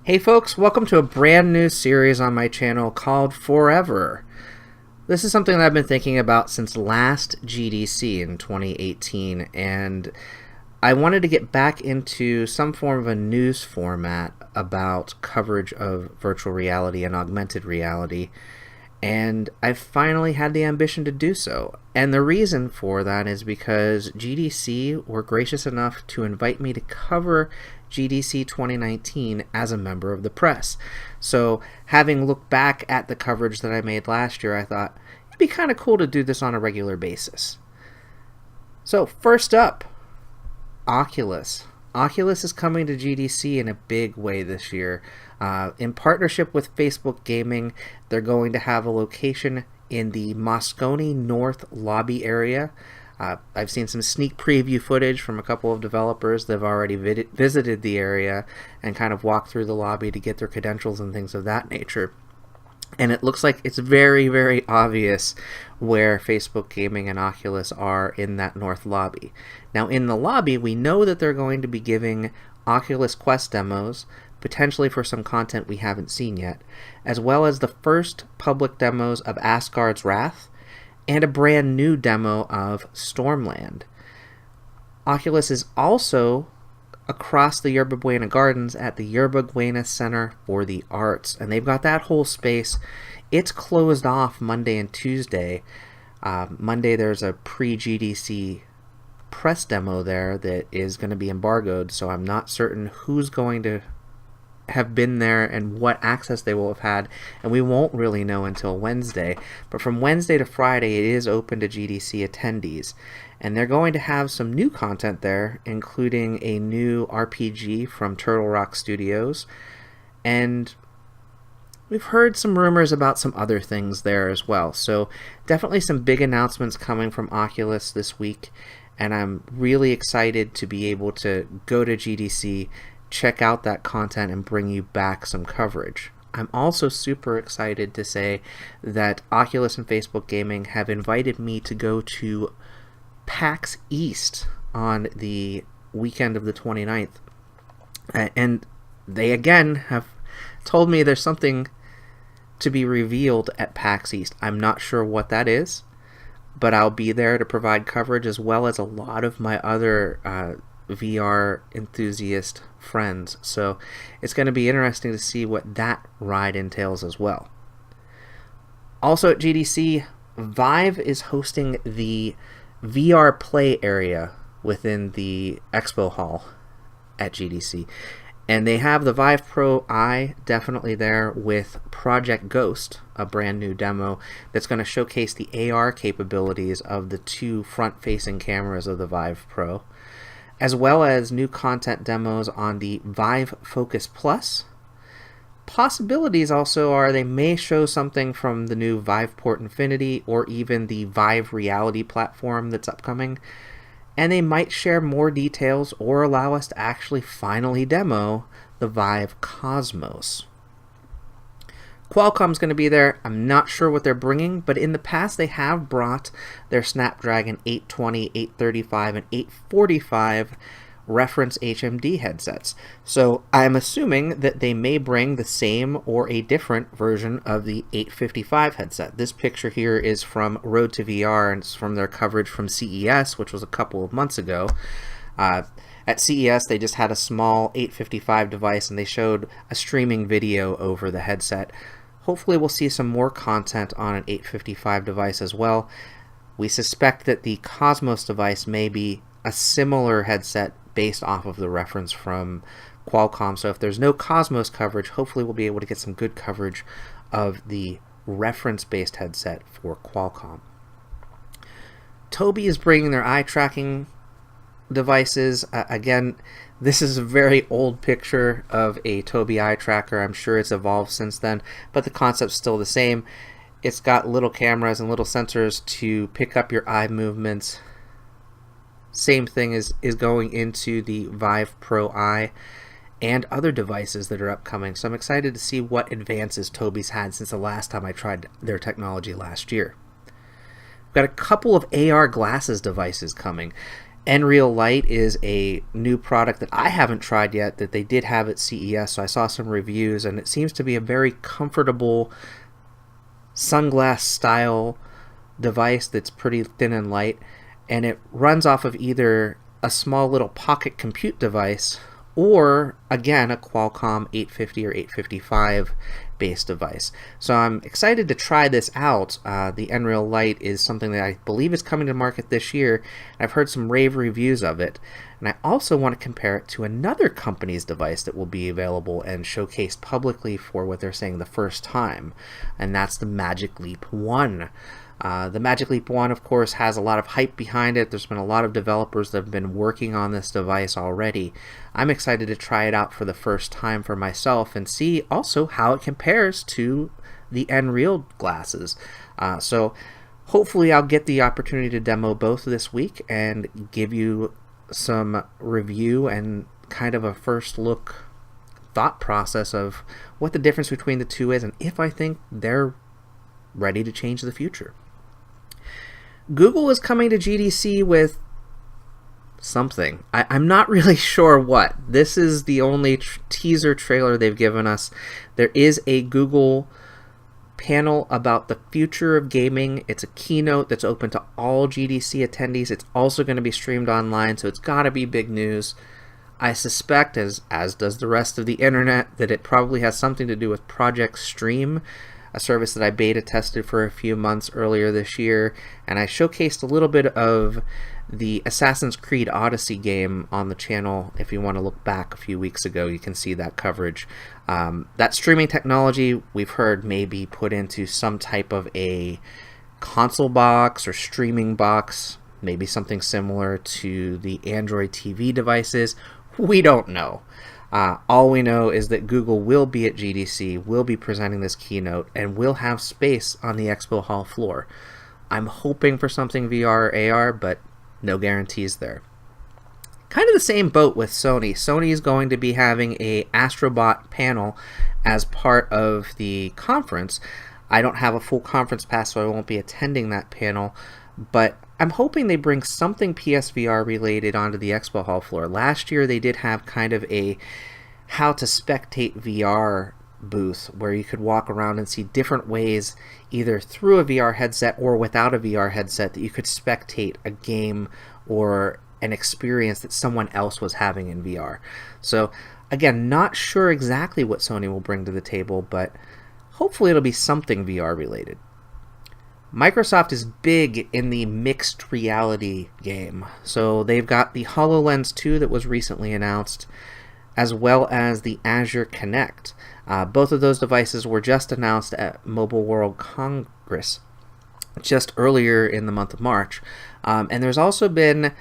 Hey folks, welcome to a brand new series on my channel called Forever. This is something that I've been thinking about since last GDC in 2018, and I wanted to get back into some form of a news format about coverage of virtual reality and augmented reality, and I've finally had the ambition to do so. And the reason for that is because GDC were gracious enough to invite me to cover GDC 2019 as a member of the press. So, having looked back at the coverage that I made last year, I thought it'd be kind of cool to do this on a regular basis. So, first up, Oculus. Oculus is coming to GDC in a big way this year. In partnership with Facebook Gaming, they're going to have a location in the Moscone North lobby area. I've seen some sneak preview footage from a couple of developers that have already visited the area and kind of walked through the lobby to get their credentials and things of that nature. And it looks like it's very, very obvious where Facebook Gaming and Oculus are in that north lobby. Now, in the lobby, we know that they're going to be giving Oculus Quest demos, potentially for some content we haven't seen yet, as well as the first public demos of Asgard's Wrath and a brand new demo of Stormland. Oculus is also across the Yerba Buena Gardens at the Yerba Buena Center for the Arts, and they've got that whole space. It's closed off Monday and Tuesday. Monday there's a pre-GDC press demo there that is going to be embargoed, so I'm not certain who's going to have been there and what access they will have had, and we won't really know until Wednesday. But from Wednesday to Friday, it is open to GDC attendees, and they're going to have some new content there, including a new RPG from Turtle Rock Studios, and we've heard some rumors about some other things there as well. So definitely some big announcements coming from Oculus this week, and I'm really excited to be able to go to GDC, check out that content, and bring you back some coverage. I'm also super excited to say that Oculus and Facebook Gaming have invited me to go to PAX East on the weekend of the 29th. And they again have told me there's something to be revealed at PAX East. I'm not sure what that is, but I'll be there to provide coverage, as well as a lot of my other VR enthusiast friends. So it's going to be interesting to see what that ride entails as well. Also at GDC, Vive is hosting the VR play area within the expo hall at GDC. And they have the Vive Pro Eye definitely there with Project Ghost, a brand new demo that's going to showcase the AR capabilities of the two front-facing cameras of the Vive Pro, as well as new content demos on the Vive Focus Plus. Possibilities also are they may show something from the new Viveport Infinity or even the Vive Reality platform that's upcoming, and they might share more details or allow us to actually finally demo the Vive Cosmos. Qualcomm's going to be there. I'm not sure what they're bringing, but in the past they have brought their Snapdragon 820, 835, and 845 reference HMD headsets. So I'm assuming that they may bring the same or a different version of the 855 headset. This picture here is from Road to VR, and it's from their coverage from CES, which was a couple of months ago. At CES, they just had a small 855 device, and they showed a streaming video over the headset. Hopefully we'll see some more content on an 855 device as well. We suspect that the Cosmos device may be a similar headset based off of the reference from Qualcomm. So if there's no Cosmos coverage, hopefully we'll be able to get some good coverage of the reference-based headset for Qualcomm. Tobii is bringing their eye tracking devices. Again, this is a very old picture of a Tobii eye tracker. I'm sure it's evolved since then, but the concept's still the same. It's got little cameras and little sensors to pick up your eye movements. Same thing is going into the Vive Pro Eye and other devices that are upcoming. So I'm excited to see what advances Tobii's had since the last time I tried their technology last year. We've got a couple of AR glasses devices coming. Nreal Lite is a new product that I haven't tried yet that they did have at CES, so I saw some reviews, and it seems to be a very comfortable sunglass style device that's pretty thin and light, and it runs off of either a small little pocket compute device or, again, a Qualcomm 850 or 855 based device. So I'm excited to try this out. The Nreal Lite is something that I believe is coming to market this year. I've heard some rave reviews of it, and I also want to compare it to another company's device that will be available and showcased publicly for what they're saying the first time, and that's the Magic Leap 1. The Magic Leap 1, of course, has a lot of hype behind it. There's been a lot of developers that have been working on this device already. I'm excited to try it out for the first time for myself and see also how it compares to the Nreal glasses. So hopefully I'll get the opportunity to demo both this week and give you some review and kind of a first look thought process of what the difference between the two is and if I think they're ready to change the future. Google is coming to GDC with something. I'm not really sure what. This is the only teaser trailer they've given us. There is a Google panel about the future of gaming. It's a keynote that's open to all GDC attendees. It's also going to be streamed online, so it's got to be big news. I suspect, as does the rest of the internet, that it probably has something to do with Project Stream, a service that I beta tested for a few months earlier this year, and I showcased a little bit of the Assassin's Creed Odyssey game on the channel. If you want to look back a few weeks ago, you can see that coverage. That streaming technology, we've heard, may be put into some type of a console box or streaming box, maybe something similar to the Android TV devices. We don't know. All we know is that Google will be at GDC, will be presenting this keynote, and will have space on the expo hall floor. I'm hoping for something VR or AR, but no guarantees there. Kind of the same boat with Sony. Sony is going to be having a Astrobot panel as part of the conference. I don't have a full conference pass, so I won't be attending that panel, but I'm hoping they bring something PSVR related onto the expo hall floor. Last year they did have kind of a how to spectate VR booth where you could walk around and see different ways, either through a VR headset or without a VR headset, that you could spectate a game or an experience that someone else was having in VR. So again, not sure exactly what Sony will bring to the table, but hopefully it'll be something VR related. Microsoft is big in the mixed reality game. So they've got the HoloLens 2 that was recently announced, as well as the Azure Kinect. Both of those devices were just announced at Mobile World Congress just earlier in the month of March. And there's also been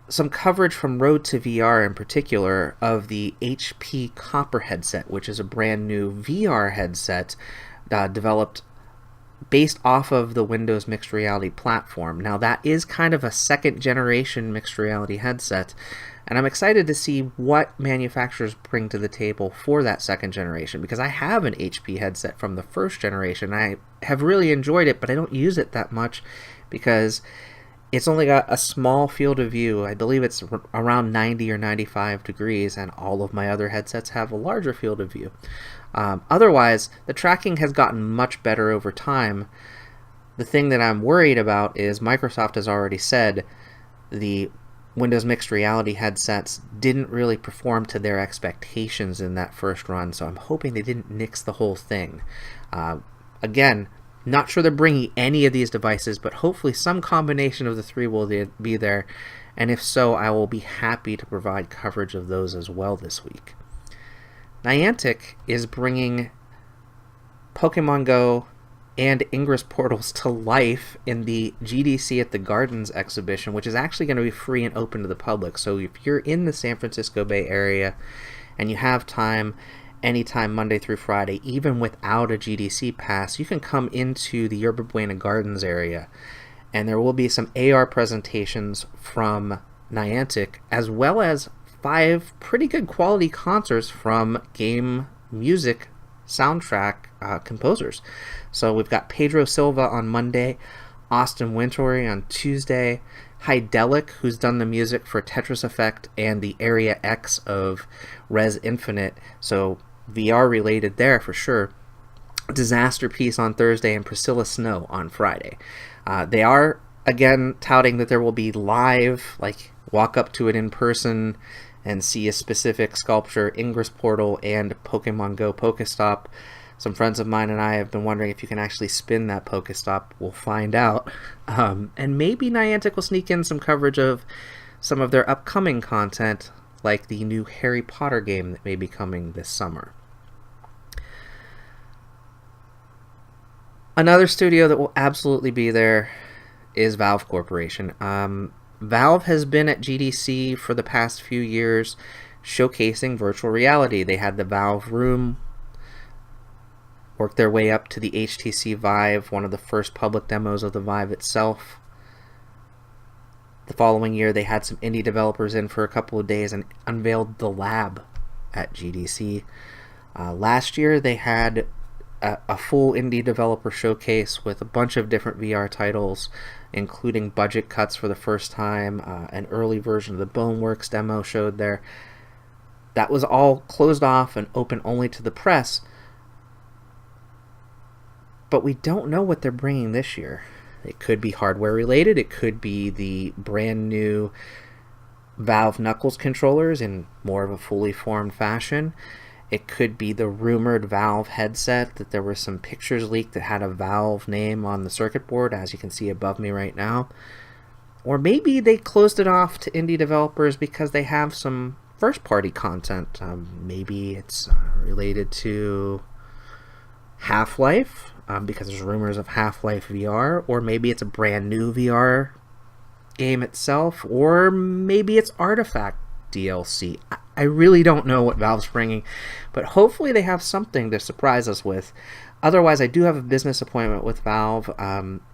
some coverage from Road to VR in particular of the HP Copper headset, which is a brand new VR headset developed based off of the Windows mixed reality platform. Now that is kind of a second generation mixed reality headset, and I'm excited to see what manufacturers bring to the table for that second generation, because I have an HP headset from the first generation. I have really enjoyed it, but I don't use it that much because it's only got a small field of view. I believe it's around 90 or 95 degrees, and all of my other headsets have a larger field of view. Otherwise, the tracking has gotten much better over time. The thing that I'm worried about is Microsoft has already said the Windows mixed reality headsets didn't really perform to their expectations in that first run, so I'm hoping they didn't nix the whole thing. Again, not sure they're bringing any of these devices, but hopefully some combination of the three will be there, and if so, I will be happy to provide coverage of those as well this week. Niantic is bringing Pokemon Go and Ingress portals to life in the GDC at the Gardens exhibition, which is actually going to be free and open to the public. So if you're in the San Francisco Bay Area and you have time, anytime Monday through Friday, even without a GDC pass, you can come into the Yerba Buena Gardens area, and there will be some AR presentations from Niantic, as well as 5 pretty good quality concerts from game music soundtrack composers. So we've got Pedro Silva on Monday, Austin Wintory on Tuesday, Hydelic, who's done the music for Tetris Effect and the Area X of Res Infinite, so VR related there for sure. Disaster Piece on Thursday, and Priscilla Snow on Friday. They are, again, touting that there will be live, like walk up to it in person and see a specific sculpture, Ingress Portal, and Pokemon Go Pokestop. Some friends of mine and I have been wondering if you can actually spin that Pokestop. We'll find out. And maybe Niantic will sneak in some coverage of some of their upcoming content, like the new Harry Potter game that may be coming this summer. Another studio that will absolutely be there is Valve Corporation. Valve has been at GDC for the past few years showcasing virtual reality. They had the Valve Room, worked their way up to the HTC Vive, one of the first public demos of the Vive itself. The following year, they had some indie developers in for a couple of days and unveiled the Lab at GDC. Last year, they had a full indie developer showcase with a bunch of different VR titles, including budget cuts for the first time. An early version of the Boneworks demo showed there. That was all closed off and open only to the press. But we don't know what they're bringing this year. It could be hardware related. It could be the brand new Valve Knuckles controllers in more of a fully formed fashion. It could be the rumored Valve headset that there were some pictures leaked that had a Valve name on the circuit board, as you can see above me right now. Or maybe they closed it off to indie developers because they have some first-party content. Maybe it's related to Half-Life, because there's rumors of Half-Life VR. Or maybe it's a brand new VR game itself. Or maybe it's Artifact DLC. I really don't know what Valve's bringing, but hopefully they have something to surprise us with. Otherwise, I do have a business appointment with Valve.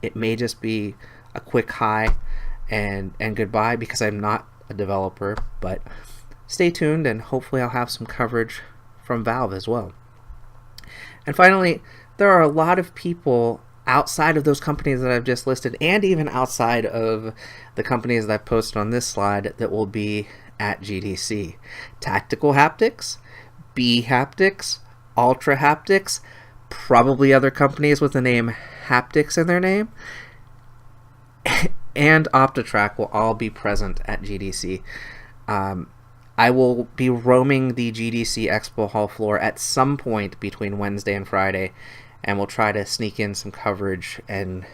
It may just be a quick hi and goodbye because I'm not a developer, but stay tuned and hopefully I'll have some coverage from Valve as well. And finally, there are a lot of people outside of those companies that I've just listed, and even outside of the companies that I've posted on this slide, that will be at GDC. Tactical Haptics, B Haptics, Ultra Haptics, probably other companies with the name Haptics in their name, and Optitrack will all be present at GDC. I will be roaming the GDC Expo Hall floor at some point between Wednesday and Friday, and we'll try to sneak in some coverage and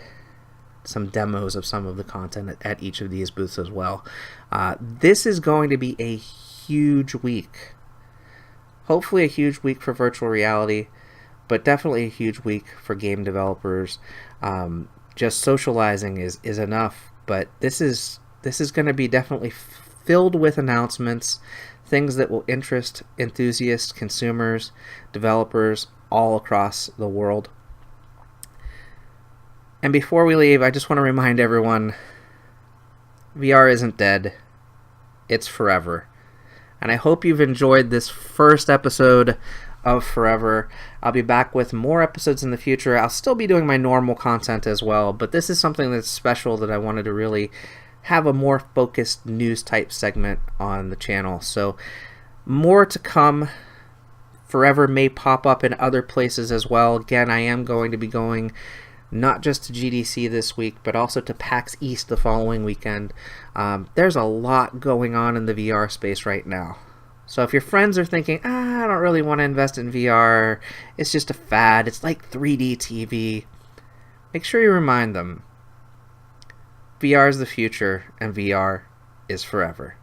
some demos of some of the content at each of these booths as well. This is going to be a huge week. Hopefully a huge week for virtual reality, but definitely a huge week for game developers. Just socializing is enough, but this is going to be definitely filled with announcements, things that will interest enthusiasts, consumers, developers all across the world. And before we leave, I just want to remind everyone, VR isn't dead. It's forever. And I hope you've enjoyed this first episode of Forever. I'll be back with more episodes in the future. I'll still be doing my normal content as well, but this is something that's special that I wanted to really have a more focused news type segment on the channel. So more to come. Forever may pop up in other places as well. Again, I am going to be going not just to GDC this week, but also to PAX East the following weekend. There's a lot going on in the VR space right now. So if your friends are thinking, I don't really want to invest in VR, it's just a fad, it's like 3D TV, make sure you remind them, VR is the future, and VR is forever.